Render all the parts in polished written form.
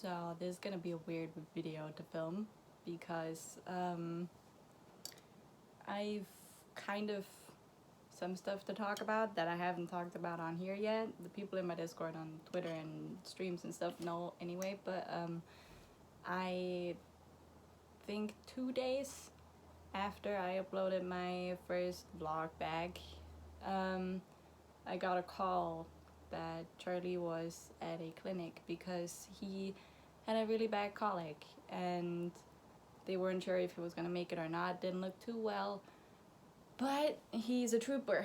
So this is gonna be a weird video to film because I've kind of some stuff to talk about that I haven't talked about on here yet. The people in my Discord on Twitter and streams and stuff know anyway, but I think 2 days after I uploaded my first vlog back, I got a call that Charlie was at a clinic because he had a really bad colic and they weren't sure if he was gonna make it or not. Didn't look too well, but he's a trooper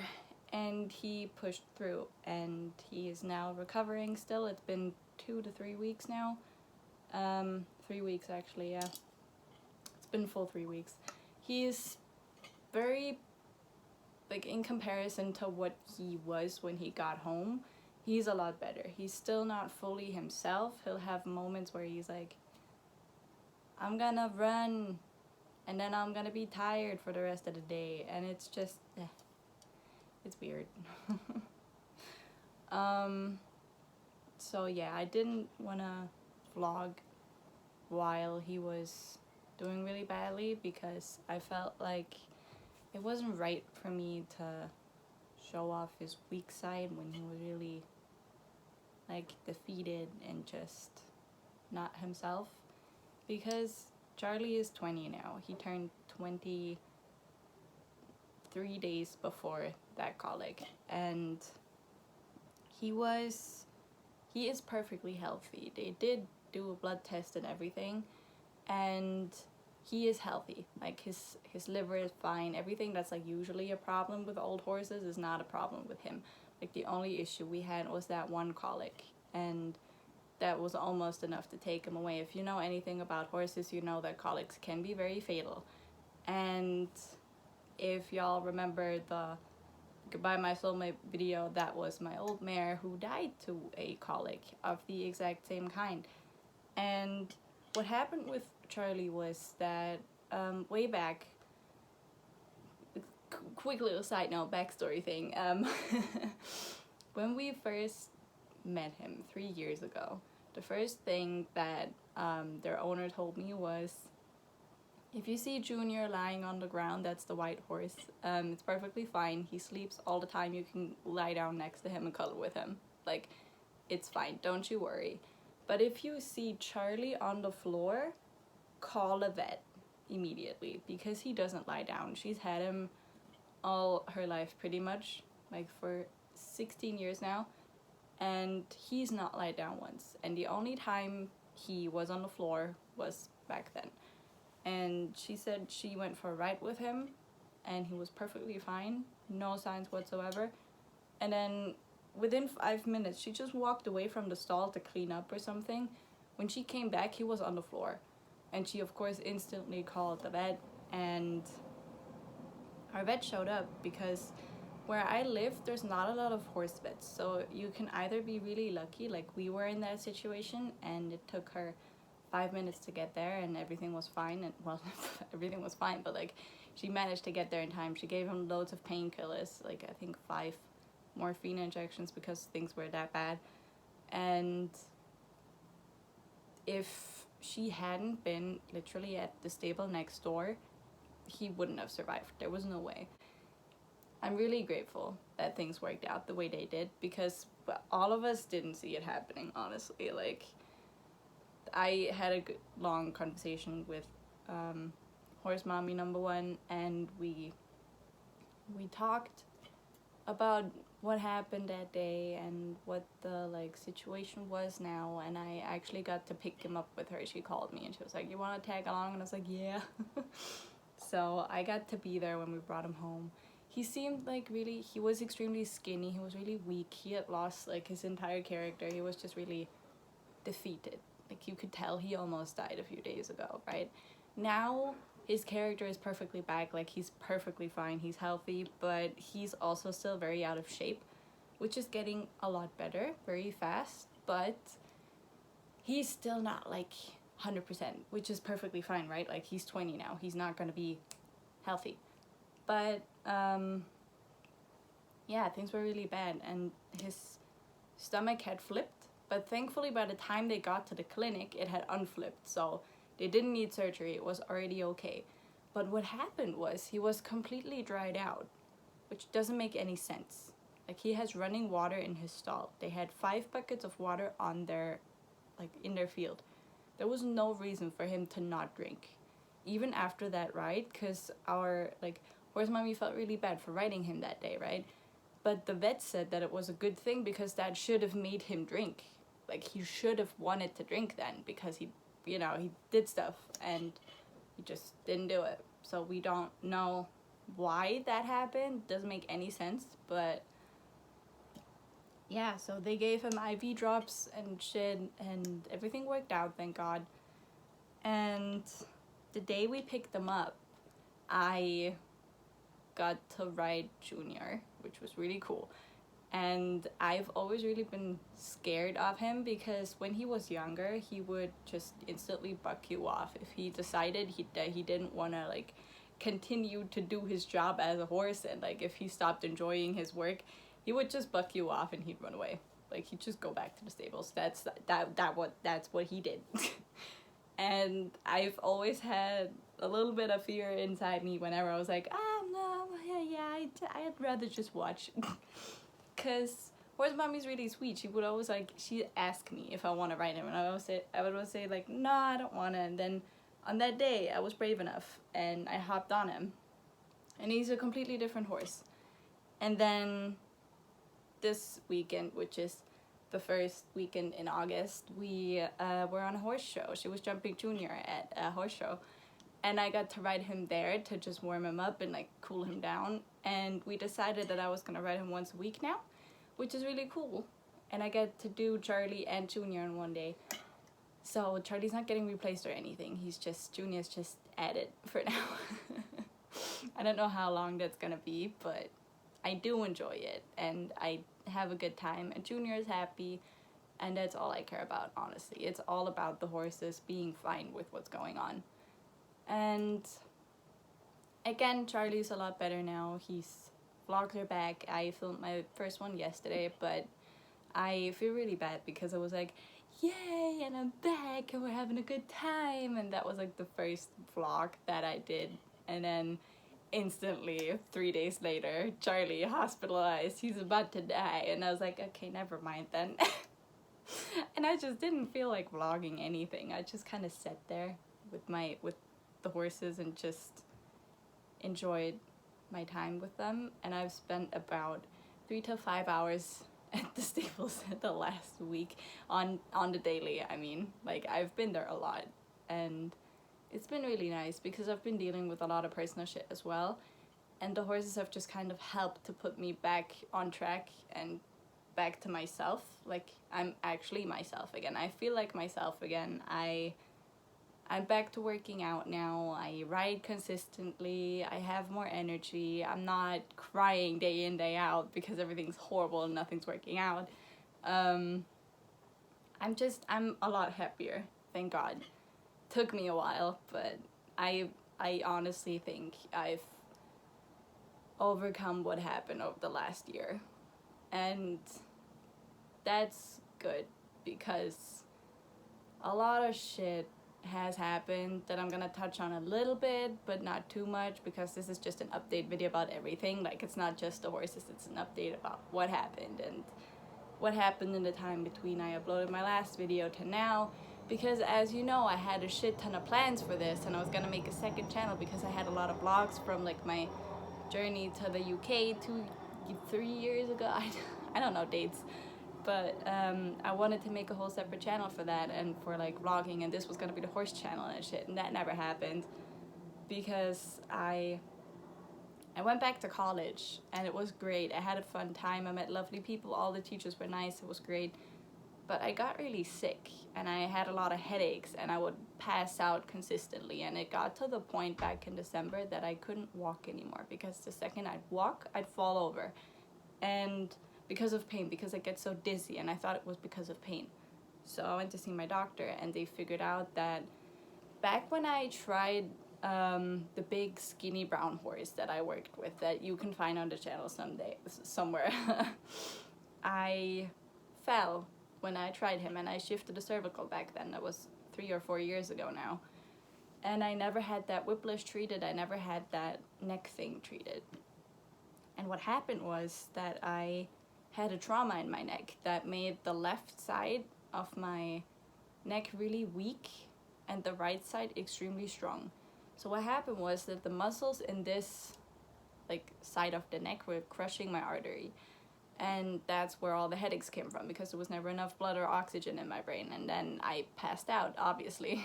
and he pushed through and he is now recovering still. It's been 2 to 3 weeks now. 3 weeks actually, yeah. It's been full 3 weeks. He's very, like, in comparison to what he was when he got home, he's a lot better. He's still not fully himself. He'll have moments where he's like, I'm gonna run and then I'm gonna be tired for the rest of the day, and it's just it's weird. So yeah, I didn't wanna vlog while he was doing really badly because I felt like it wasn't right for me to show off his weak side when he was really, like, defeated and just not himself. Because Charlie is 20 now. He turned 20 3 days before that colic, and he is perfectly healthy. They did do a blood test and everything, and he is healthy. Like, his liver is fine. Everything that's like usually a problem with old horses is not a problem with him. Like, the only issue we had was that one colic, and that was almost enough to take him away. If you know anything about horses, you know that colics can be very fatal. And if y'all remember the Goodbye My Soulmate video, that was my old mare who died to a colic of the exact same kind. And what happened with Charlie was that way back, quick little side note, backstory thing, when we first met him 3 years ago, the first thing that their owner told me was, if you see Junior lying on the ground, that's the white horse. It's perfectly fine. He sleeps all the time. You can lie down next to him and cuddle with him. Like, it's fine. Don't you worry. But if you see Charlie on the floor, call a vet immediately, because he doesn't lie down. She's had him all her life pretty much, like for 16 years now, and he's not lied down once. And the only time he was on the floor was back then. And she said she went for a ride with him and he was perfectly fine, no signs whatsoever. And then within 5 minutes, she just walked away from the stall to clean up or something. When she came back, he was on the floor. And she, of course, instantly called the vet, and our vet showed up because where I live, there's not a lot of horse vets. So you can either be really lucky, like we were in that situation, and it took her 5 minutes to get there and everything was fine. And well, everything was fine, but like she managed to get there in time. She gave him loads of painkillers, like I think 5 morphine injections because things were that bad. And if she hadn't been literally at the stable next door, he wouldn't have survived. There was no way. I'm really grateful that things worked out the way they did, because all of us didn't see it happening, honestly. Like, I had a good, long conversation with horse mommy number 1, and we talked about what happened that day and what the like situation was now. And I actually got to pick him up with her. She called me and she was like, you want to tag along? And I was like, yeah. So I got to be there when we brought him home. He seemed like really, he was extremely skinny. He was really weak. He had lost like his entire character. He was just really defeated. Like, you could tell he almost died a few days ago, right? Now his character is perfectly back. Like, he's perfectly fine. He's healthy, but he's also still very out of shape, which is getting a lot better very fast. But he's still not like 100%, which is perfectly fine, right? Like, he's 20 now. He's not going to be healthy. But yeah, things were really bad, and his stomach had flipped, But thankfully, by the time they got to the clinic, it had unflipped, so they didn't need surgery. It was already okay. But what happened was he was completely dried out, which doesn't make any sense. Like, he has running water in his stall. They had 5 buckets of water on their, like, in their field. There was no reason for him to not drink, even after that ride, because our, like, horse mommy felt really bad for riding him that day, right? But the vet said that it was a good thing because that should have made him drink. Like, he should have wanted to drink then, because he, you know, he did stuff and he just didn't do it. So we don't know why that happened. Doesn't make any sense, but yeah, so they gave him IV drops and shit, and everything worked out, thank God. And the day we picked them up, I got to ride Junior, which was really cool. And I've always really been scared of him because when he was younger, he would just instantly buck you off. If he decided he didn't want to, like, continue to do his job as a horse, and, like, if he stopped enjoying his work, he would just buck you off and he'd run away. Like, he'd just go back to the stables. That's what he did. And I've always had a little bit of fear inside me whenever I was like, no, I'd rather just watch. Because horse mommy's really sweet. She would always, like, she'd ask me if I want to ride him, and I would always say, like, no, I don't want to. And then on that day, I was brave enough, and I hopped on him. And he's a completely different horse. And then this weekend, which is the first weekend in August, we were on a horse show. She was jumping Junior at a horse show, and I got to ride him there to just warm him up and, like, cool him down. And we decided that I was gonna ride him once a week now, which is really cool. And I get to do Charlie and Junior in one day. So Charlie's not getting replaced or anything. Junior's just added for now. I don't know how long that's gonna be, but I do enjoy it and I have a good time, and Junior is happy, and that's all I care about, honestly. It's all about the horses being fine with what's going on. And again, Charlie's a lot better now. Vlogs are back. I filmed my first one yesterday, but I feel really bad because I was like, yay, and I'm back and we're having a good time, and that was, like, the first vlog that I did. And then instantly 3 days later, Charlie hospitalized, he's about to die, and I was like, okay, never mind then. And I just didn't feel like vlogging anything. I just kind of sat there with the horses and just enjoyed my time with them. And I've spent about 3 to 5 hours at the stables the last week on the daily. I mean, like, I've been there a lot, and it's been really nice because I've been dealing with a lot of personal shit as well, and the horses have just kind of helped to put me back on track and back to myself. Like, I'm actually myself again. I feel like myself again. I'm back to working out now. I ride consistently. I have more energy. I'm not crying day in, day out because everything's horrible and nothing's working out. I'm a lot happier, thank God. Took me a while, but I honestly think I've overcome what happened over the last year, and that's good because a lot of shit has happened that I'm gonna touch on a little bit, but not too much, because this is just an update video about everything. Like, it's not just the horses, it's an update about what happened and what happened in the time between I uploaded my last video to now. Because as you know, I had a shit ton of plans for this, and I was gonna make a second channel because I had a lot of vlogs from, like, my journey to the UK 3 years ago. I don't know dates, but I wanted to make a whole separate channel for that and for, like, vlogging, and this was gonna be the horse channel and shit, and that never happened because I went back to college, and it was great. I had a fun time. I met lovely people. All the teachers were nice. It was great. But I got really sick, and I had a lot of headaches, and I would pass out consistently, and it got to the point back in December that I couldn't walk anymore, because the second I'd walk, I'd fall over, and because of pain, because I get so dizzy, and I thought it was because of pain. So I went to see my doctor, and they figured out that back when I tried the big skinny brown horse that I worked with, that you can find on the channel somewhere, I fell when I tried him, and I shifted the cervical back then. That was 3 or 4 years ago now. And I never had that whiplash treated. I never had that neck thing treated. And what happened was that I had a trauma in my neck that made the left side of my neck really weak and the right side extremely strong. So what happened was that the muscles in this like side of the neck were crushing my artery. And that's where all the headaches came from, because there was never enough blood or oxygen in my brain. And then I passed out, obviously.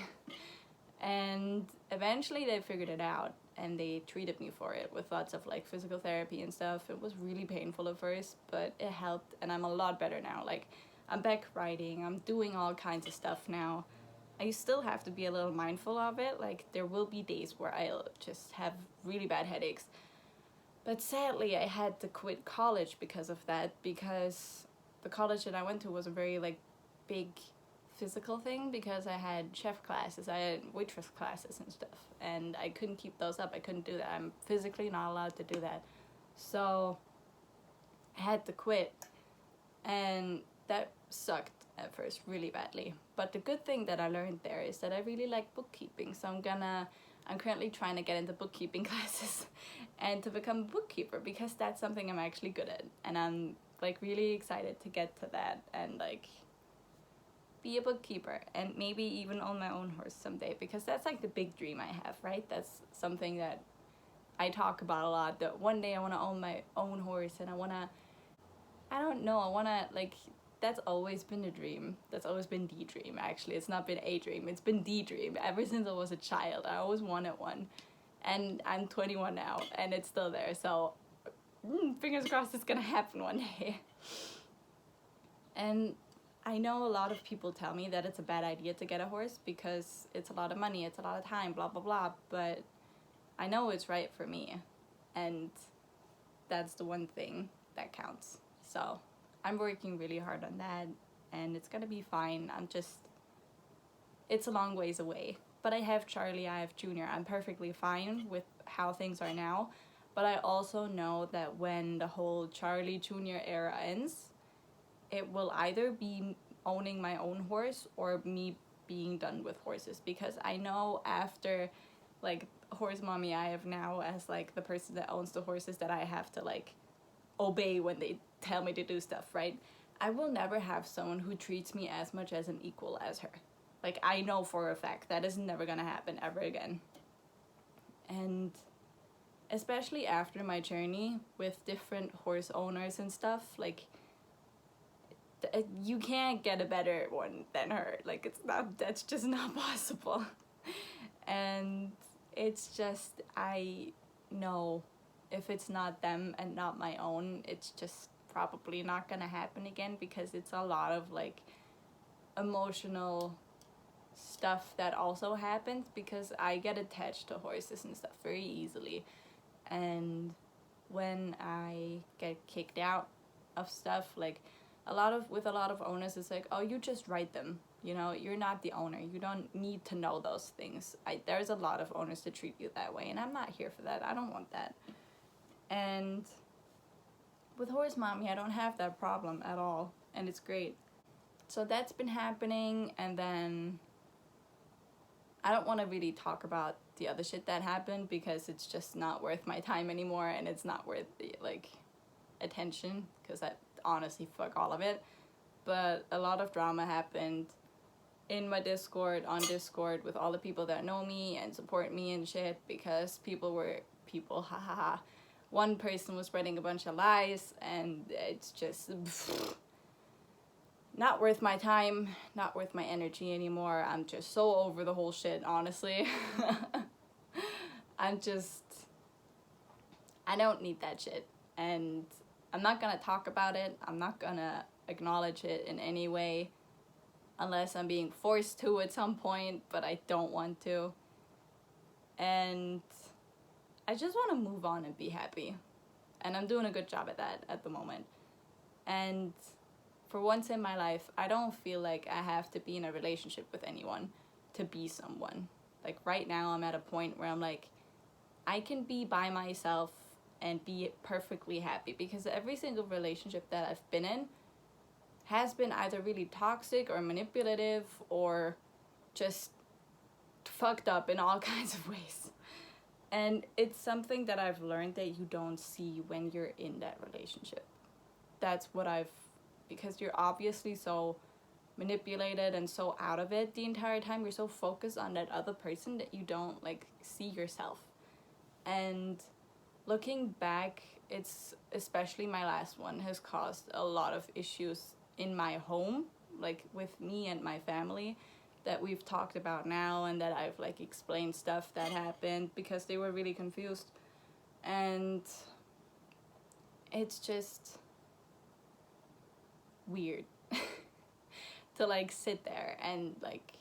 And eventually they figured it out, and they treated me for it with lots of like physical therapy and stuff. It was really painful at first, but it helped, and I'm a lot better now. Like, I'm back writing, I'm doing all kinds of stuff now. I still have to be a little mindful of it. Like, there will be days where I'll just have really bad headaches. But sadly, I had to quit college because of that, because the college that I went to was a very like big physical thing, because I had chef classes, I had waitress classes and stuff, and I couldn't keep those up. I couldn't do that. I'm physically not allowed to do that. So I had to quit, and that sucked at first really badly. But the good thing that I learned there is that I really like bookkeeping, so I'm currently trying to get into bookkeeping classes and to become a bookkeeper, because that's something I'm actually good at, and I'm like really excited to get to that and like be a bookkeeper and maybe even own my own horse someday, because that's like the big dream I have, right? That's something that I talk about a lot, that one day I want to own my own horse, and I want to like, that's always been a dream. That's always been the dream, actually. It's not been a dream, it's been the dream. Ever since I was a child, I always wanted one. And I'm 21 now, and it's still there, so fingers crossed it's gonna happen one day. And I know a lot of people tell me that it's a bad idea to get a horse because it's a lot of money, it's a lot of time, blah, blah, blah, but I know it's right for me, and that's the one thing that counts. So I'm working really hard on that, and it's gonna be fine. It's a long ways away. But I have Charlie, I have Junior. I'm perfectly fine with how things are now. But I also know that when the whole Charlie Junior era ends, it will either be owning my own horse or me being done with horses. Because I know after, like, horse mommy I have now as, like, the person that owns the horses that I have to, like, obey when they tell me to do stuff, right? I will never have someone who treats me as much as an equal as her. Like, I know for a fact that is never gonna happen ever again. And especially after my journey with different horse owners and stuff, like, you can't get a better one than her. Like, that's just not possible. And it's just, I know if it's not them and not my own, it's just probably not gonna happen again, because it's a lot of, like, emotional stuff that also happens, because I get attached to horses and stuff very easily. And when I get kicked out of stuff, like, with a lot of owners, it's like, oh, you just write them, you know, you're not the owner, you don't need to know those things. There's a lot of owners that treat you that way, and I'm not here for that. I don't want that. And with horse mommy, I don't have that problem at all, and it's great. So that's been happening. And then I don't want to really talk about the other shit that happened, because it's just not worth my time anymore, and it's not worth the, like, attention, because I honestly fuck all of it. But a lot of drama happened in my on Discord, with all the people that know me and support me and shit, because one person was spreading a bunch of lies, and it's just not worth my time, not worth my energy anymore. I'm just so over the whole shit, honestly. I don't need that shit, and I'm not gonna talk about it. I'm not gonna acknowledge it in any way, unless I'm being forced to at some point, but I don't want to. And I just want to move on and be happy, and I'm doing a good job at that at the moment. And for once in my life, I don't feel like I have to be in a relationship with anyone to be someone. Like, right now, I'm at a point where I'm like, I can be by myself and be perfectly happy, because every single relationship that I've been in, has been either really toxic or manipulative or just fucked up in all kinds of ways. And it's something that I've learned that you don't see when you're in that relationship. That's what because you're obviously so manipulated and so out of it the entire time. You're so focused on that other person that you don't like see yourself. And looking back, it's especially my last one has caused a lot of issues in my home, like with me and my family, that we've talked about now, and that I've like explained stuff that happened because they were really confused. And it's just weird to like sit there and like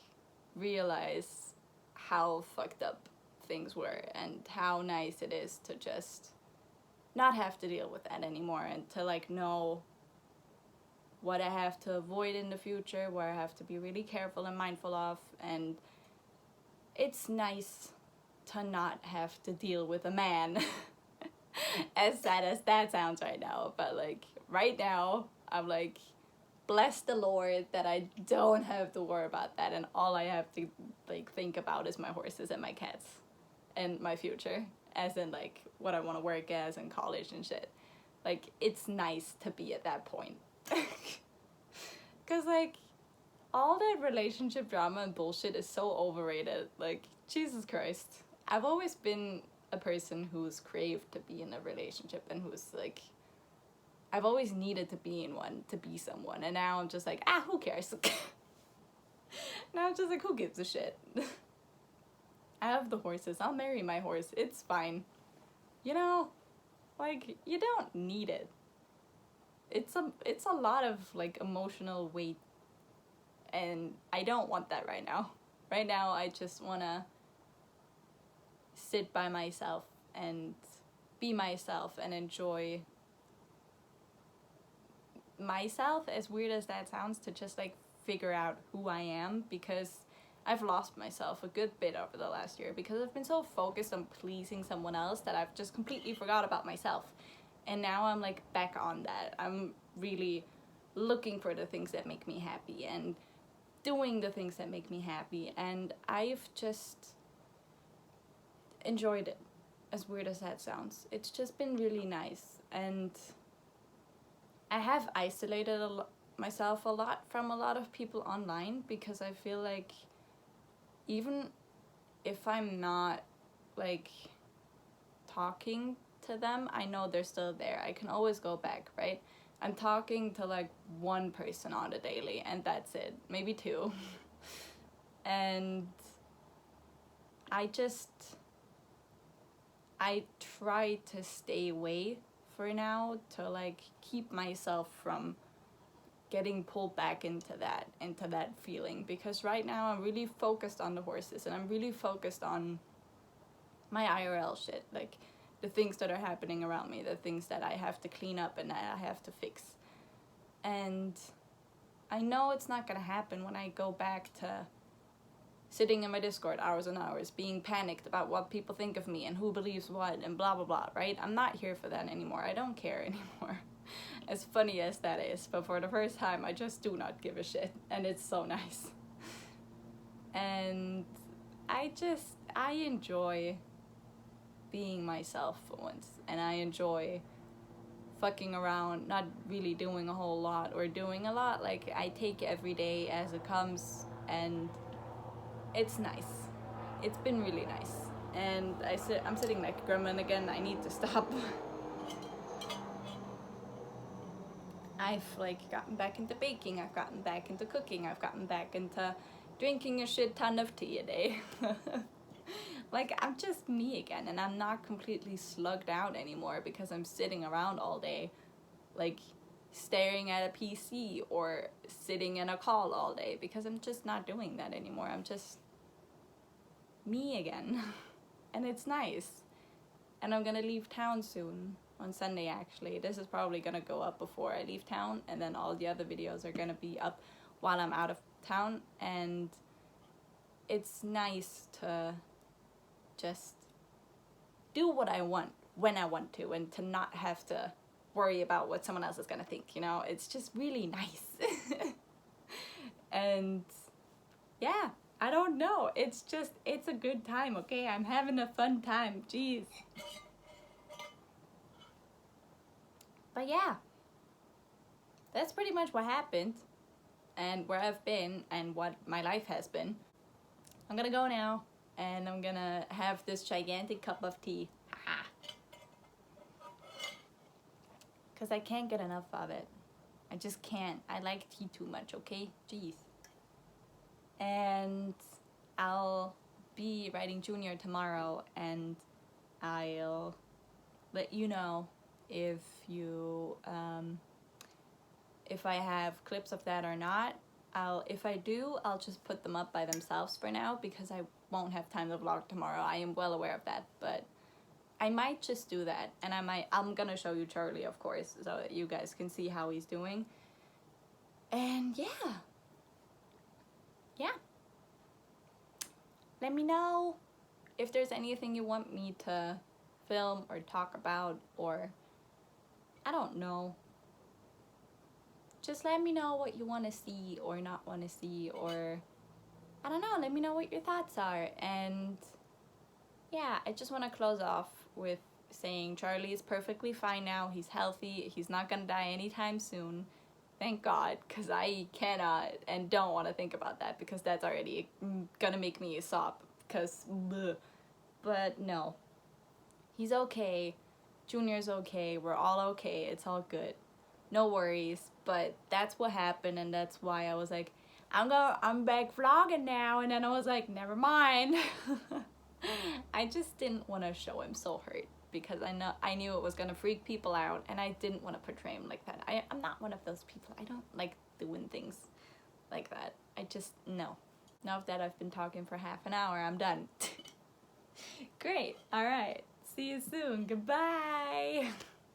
realize how fucked up things were and how nice it is to just not have to deal with that anymore, and to like know what I have to avoid in the future, where I have to be really careful and mindful of. And it's nice to not have to deal with a man. As sad as that sounds right now, but like right now I'm like, bless the Lord that I don't have to worry about that, and all I have to like think about is my horses and my cats and my future, as in like what I want to work as in college and shit. Like, it's nice to be at that point. Because like all that relationship drama and bullshit is so overrated. Like, Jesus Christ. I've always been a person who's craved to be in a relationship, and who's like, I've always needed to be in one, to be someone. And now I'm just like, who cares? Now I'm just like, who gives a shit? I have the horses. I'll marry my horse. It's fine. You know, like, you don't need it. It's a lot of like emotional weight, and I don't want that right now. Right now I just want to sit by myself and be myself and enjoy myself, as weird as that sounds, to just like figure out who I am, because I've lost myself a good bit over the last year because I've been so focused on pleasing someone else that I've just completely forgot about myself. And now I'm like back on that. I'm really looking for the things that make me happy and doing the things that make me happy, and I've just enjoyed it, as weird as that sounds. It's just been really nice, and I have isolated myself a lot from a lot of people online, because I feel like even if I'm not like talking to them, I know they're still there. I can always go back, right? I'm talking to like one person on the daily, and that's it, maybe two. And I try to stay away for now, to like keep myself from getting pulled back into that feeling, because right now I'm really focused on the horses, and I'm really focused on my IRL shit, like the things that are happening around me, the things that I have to clean up and that I have to fix. And I know it's not gonna happen when I go back to sitting in my Discord hours and hours, being panicked about what people think of me and who believes what and blah blah blah, right? I'm not here for that anymore. I don't care anymore. As funny as that is, but for the first time I just do not give a shit, and it's so nice. And I enjoy being myself for once, and I enjoy fucking around, not really doing a whole lot or doing a lot. Like, I take every day as it comes, and it's nice. It's been really nice. And I'm sitting like a gremlin again. I need to stop. I've like gotten back into baking, I've gotten back into cooking, I've gotten back into drinking a shit ton of tea a day. Like, I'm just me again, and I'm not completely slugged out anymore because I'm sitting around all day, like staring at a PC or sitting in a call all day, because I'm just not doing that anymore. I'm just me again. And it's nice. And I'm gonna leave town soon, on Sunday actually. This is probably gonna go up before I leave town, and then all the other videos are gonna be up while I'm out of town. And it's nice to just do what I want when I want to, and to not have to worry about what someone else is gonna think, you know? It's just really nice. And yeah, I don't know. It's a good time, okay? I'm having a fun time. Jeez. But yeah, that's pretty much what happened and where I've been and what my life has been. I'm gonna go now and I'm gonna have this gigantic cup of tea. Haha. Because I can't get enough of it. I just can't. I like tea too much, okay? Jeez. And I'll be writing junior tomorrow and I'll let you know if I have clips of that or not. If I do, I'll just put them up by themselves for now because I won't have time to vlog tomorrow. I am well aware of that, but I might just do that, and I'm gonna show you Charlie, of course, so that you guys can see how he's doing. And yeah. Let me know if there's anything you want me to film or talk about, or I don't know. Just let me know what you want to see or not want to see, or I don't know, let me know what your thoughts are. And yeah, I just want to close off with saying Charlie is perfectly fine now. He's healthy. He's not gonna die anytime soon. Thank God, because I cannot and don't want to think about that because that's already gonna make me sob because bleh. But no, he's okay. Junior's okay. We're all okay. It's all good. No worries. But that's what happened, and that's why I was like, I'm back vlogging now. And then I was like, never mind. I just didn't want to show him so hurt because I knew it was gonna freak people out, and I didn't want to portray him like that. I'm not one of those people. I don't like doing things like that. I just no. Now that I've been talking for half an hour, I'm done. Great. All right. See you soon. Goodbye.